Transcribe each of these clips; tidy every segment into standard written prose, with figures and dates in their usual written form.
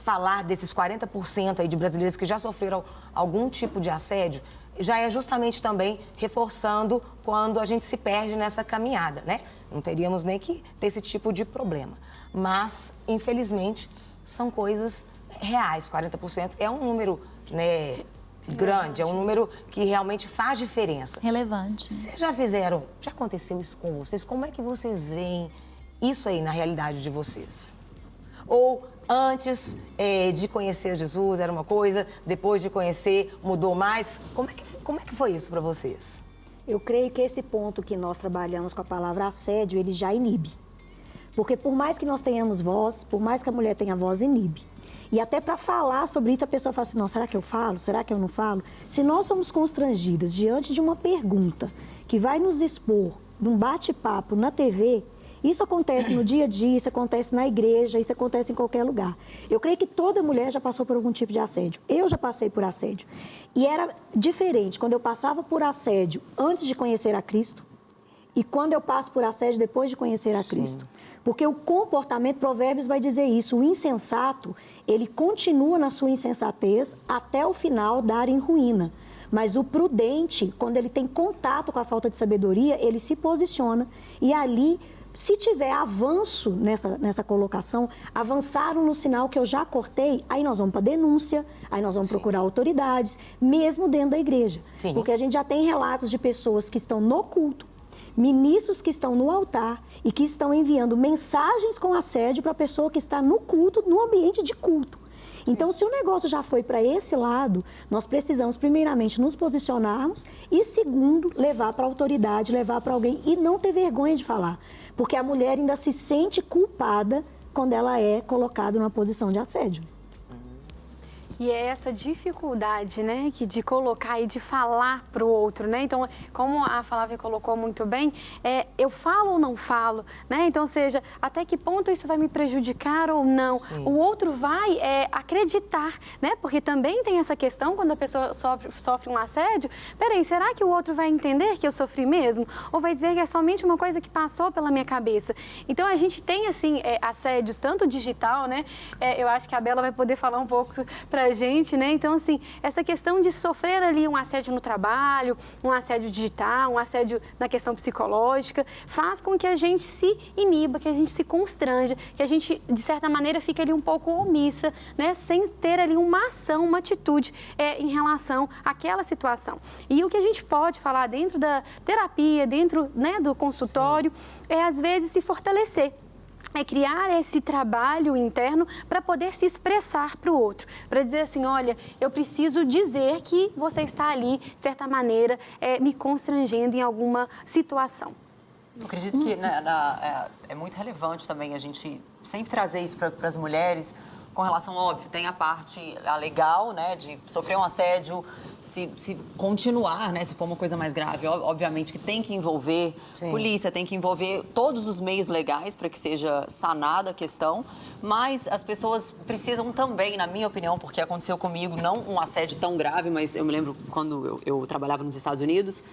falar desses 40% aí de brasileiros que já sofreram algum tipo de assédio, já é justamente também reforçando quando a gente se perde nessa caminhada, né? Não teríamos nem que ter esse tipo de problema. Mas, infelizmente, são coisas reais. 40% é um número, né, grande, é um número que realmente faz diferença. Relevante. Vocês já aconteceu isso com vocês? Como é que vocês veem isso aí na realidade de vocês? Ou antes de conhecer Jesus era uma coisa, depois de conhecer mudou mais? Como é que foi isso para vocês? Eu creio que esse ponto que nós trabalhamos com a palavra assédio, ele já inibe. Porque por mais que nós tenhamos voz, por mais que a mulher tenha voz, inibe. E até para falar sobre isso, a pessoa fala assim, não, será que eu falo? Será que eu não falo? Se nós somos constrangidas diante de uma pergunta que vai nos expor num bate-papo na TV, isso acontece no dia a dia, isso acontece na igreja, isso acontece em qualquer lugar. Eu creio que toda mulher já passou por algum tipo de assédio. Eu já passei por assédio. E era diferente quando eu passava por assédio antes de conhecer a Cristo e quando eu passo por assédio depois de conhecer a Cristo. Sim. Porque o comportamento, Provérbios vai dizer isso, o insensato, ele continua na sua insensatez até o final dar em ruína. Mas o prudente, quando ele tem contato com a falta de sabedoria, ele se posiciona e ali... Se tiver avanço nessa colocação, avançaram no sinal que eu já cortei, aí nós vamos para denúncia, aí nós vamos procurar autoridades, mesmo dentro da igreja. Sim. Porque a gente já tem relatos de pessoas que estão no culto, ministros que estão no altar e que estão enviando mensagens com assédio para a pessoa que está no culto, no ambiente de culto. Então, se o negócio já foi para esse lado, nós precisamos, primeiramente, nos posicionarmos e, segundo, levar para a autoridade, levar para alguém e não ter vergonha de falar. Porque a mulher ainda se sente culpada quando ela é colocada numa posição de assédio. E é essa dificuldade, né, de colocar e de falar para o outro, né? Então, como a Flávia colocou muito bem, eu falo ou não falo, né? Então, seja, até que ponto isso vai me prejudicar ou não? Sim. O outro vai acreditar, né? Porque também tem essa questão, quando a pessoa sofre um assédio, peraí, será que o outro vai entender que eu sofri mesmo? Ou vai dizer que é somente uma coisa que passou pela minha cabeça? Então, a gente tem, assim, assédios, tanto digital, né? Eu acho que a Bela vai poder falar um pouco para a gente, né? Então, assim, essa questão de sofrer ali um assédio no trabalho, um assédio digital, um assédio na questão psicológica, faz com que a gente se iniba, que a gente se constranja, que a gente, de certa maneira, fique ali um pouco omissa, né? Sem ter ali uma ação, uma atitude em relação àquela situação. E o que a gente pode falar dentro da terapia, dentro, né, do consultório, Sim. Às vezes, se fortalecer. É criar esse trabalho interno para poder se expressar para o outro. Para dizer assim, olha, eu preciso dizer que você está ali, de certa maneira, me constrangendo em alguma situação. Eu acredito que é muito relevante também a gente sempre trazer isso para as mulheres, com relação, óbvio, tem a parte legal, né, de sofrer um assédio, se continuar, né, se for uma coisa mais grave, obviamente que tem que envolver Sim. polícia, tem que envolver todos os meios legais para que seja sanada a questão, mas as pessoas precisam também, na minha opinião, porque aconteceu comigo, não um assédio tão grave, mas eu me lembro quando eu trabalhava nos Estados Unidos,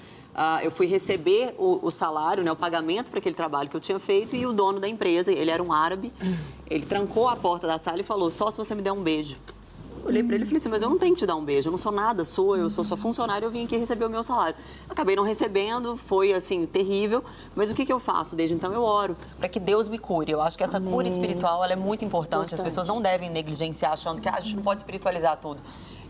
eu fui receber o salário, né, o pagamento para aquele trabalho que eu tinha feito e o dono da empresa, ele era um árabe, ele trancou a porta da sala e falou, só se você me der um beijo. Eu olhei para ele e falei assim, mas eu não tenho que te dar um beijo, eu não sou nada sua, eu sou sua funcionária, eu vim aqui receber o meu salário. Acabei não recebendo, foi assim, terrível, mas o que eu faço? Desde então eu oro para que Deus me cure. Eu acho que essa Amém. Cura espiritual, ela é muito importante, as pessoas não devem negligenciar achando que a gente não pode espiritualizar tudo.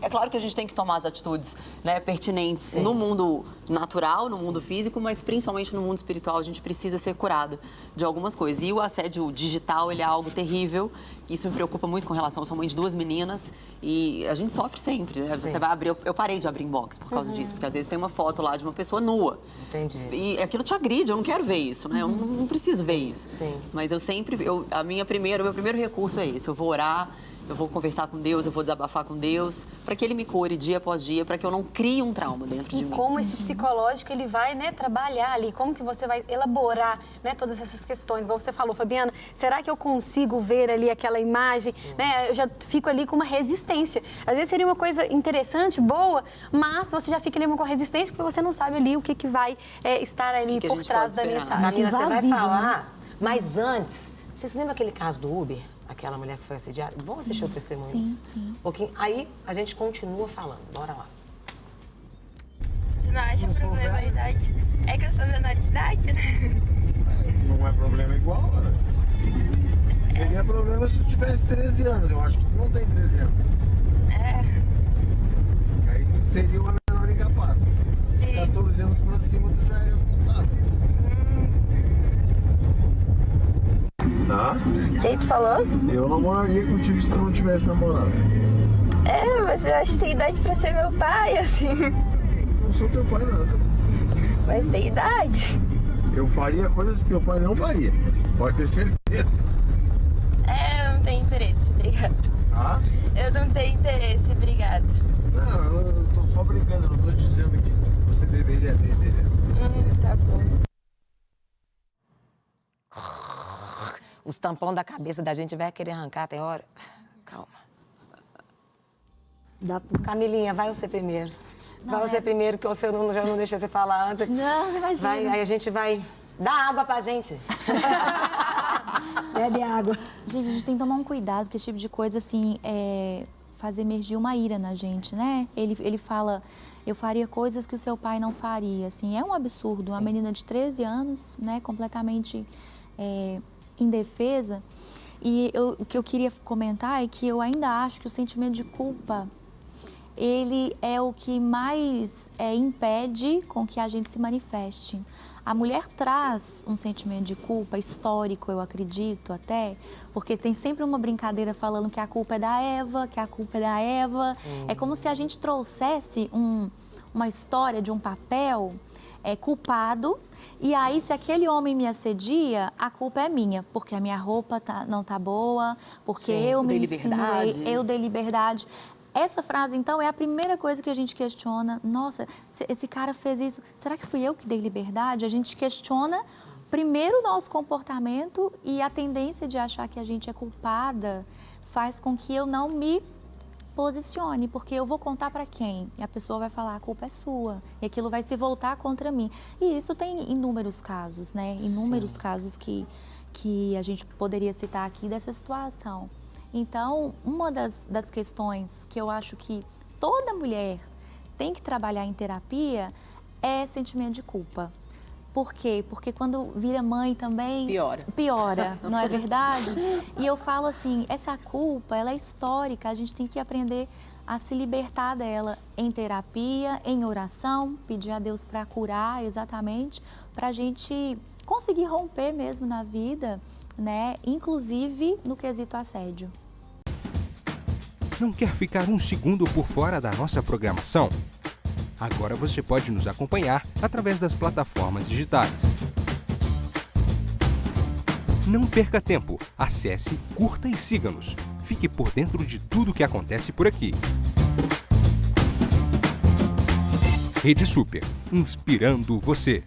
É claro que a gente tem que tomar as atitudes, né, pertinentes Sim. no mundo natural, no mundo físico, mas principalmente no mundo espiritual a gente precisa ser curada de algumas coisas. E o assédio digital, ele é algo terrível. Isso me preocupa muito com relação, eu sou mãe de 2 meninas e a gente sofre sempre, né? Você vai abrir, eu parei de abrir inbox por causa disso, porque às vezes tem uma foto lá de uma pessoa nua. Entendi. E aquilo te agride, eu não quero ver isso, né? Eu não preciso ver isso. Sim. Mas eu sempre, o meu primeiro recurso é esse, eu vou orar, eu vou conversar com Deus, eu vou desabafar com Deus, para que Ele me cure dia após dia, para que eu não crie um trauma dentro de mim. E como esse psicológico, ele vai, né, trabalhar ali, como que você vai elaborar, né, todas essas questões. Igual você falou, Fabiana, será que eu consigo ver ali aquela imagem? Né, eu já fico ali com uma resistência. Às vezes seria uma coisa interessante, boa, mas você já fica ali com resistência porque você não sabe ali o que vai estar ali por trás da mensagem. Camila, você vai falar, mas antes, você se lembra aquele caso do Uber? aquela mulher que foi assediada? Vamos assistir o testemunho? Sim, sim. Porque aí a gente continua falando. Bora lá. Você não acha problema a idade? É que eu sou menor de idade, né? Não é problema igual, né? Seria problema se tu tivesse 13 anos. Eu acho que tu não tem 13 anos. Aí tu seria uma menor incapaz. Sim. 14 anos pra cima tu já é responsável. Tá? Quem tu falou? Eu namoraria contigo se tu não tivesse namorado. Mas eu acho que tem idade pra ser meu pai, assim. Não sou teu pai nada. Mas tem idade. Eu faria coisas que teu pai não faria. Pode ter certeza. Eu não tenho interesse, obrigado. Tá? Eu não tenho interesse, obrigado. Não, eu tô só brincando, eu não tô dizendo que você deveria ter interesse. Tá bom. Os tampão da cabeça da gente vai querer arrancar até hora. Calma. Camilinha, vai você primeiro. Vai você primeiro, que você já não deixa você falar antes. Não, imagina. Aí a gente vai dar água pra gente. Bebe água. Gente, a gente tem que tomar um cuidado, porque esse tipo de coisa, assim, faz emergir uma ira na gente, né? Ele fala, eu faria coisas que o seu pai não faria, assim, é um absurdo. Uma menina de 13 anos, né, completamente indefesa. E o que eu queria comentar é que eu ainda acho que o sentimento de culpa, ele é o que mais impede com que a gente se manifeste. A mulher traz um sentimento de culpa histórico, eu acredito até, porque tem sempre uma brincadeira falando que a culpa é da Eva, que a culpa é da Eva. Sim. É como se a gente trouxesse uma história de um papel culpado, e aí se aquele homem me assedia, a culpa é minha, porque a minha roupa não tá boa, porque eu me insinuei, eu dei liberdade. Essa frase, então, é a primeira coisa que a gente questiona. Nossa, esse cara fez isso, será que fui eu que dei liberdade? A gente questiona primeiro o nosso comportamento, e a tendência de achar que a gente é culpada faz com que eu não me posicione, porque eu vou contar para quem? E a pessoa vai falar, a culpa é sua, e aquilo vai se voltar contra mim. E isso tem inúmeros casos, né? Inúmeros casos que a gente poderia citar aqui dessa situação. Então, uma das questões que eu acho que toda mulher tem que trabalhar em terapia é sentimento de culpa. Por quê? Porque quando vira mãe também... Piora, não é verdade? E eu falo assim, essa culpa, ela é histórica, a gente tem que aprender a se libertar dela em terapia, em oração, pedir a Deus para curar exatamente, para a gente conseguir romper mesmo na vida, né? Inclusive no quesito assédio. Não quer ficar um segundo por fora da nossa programação? Agora você pode nos acompanhar através das plataformas digitais. Não perca tempo, acesse, curta e siga-nos. Fique por dentro de tudo o que acontece por aqui. Rede Super, inspirando você.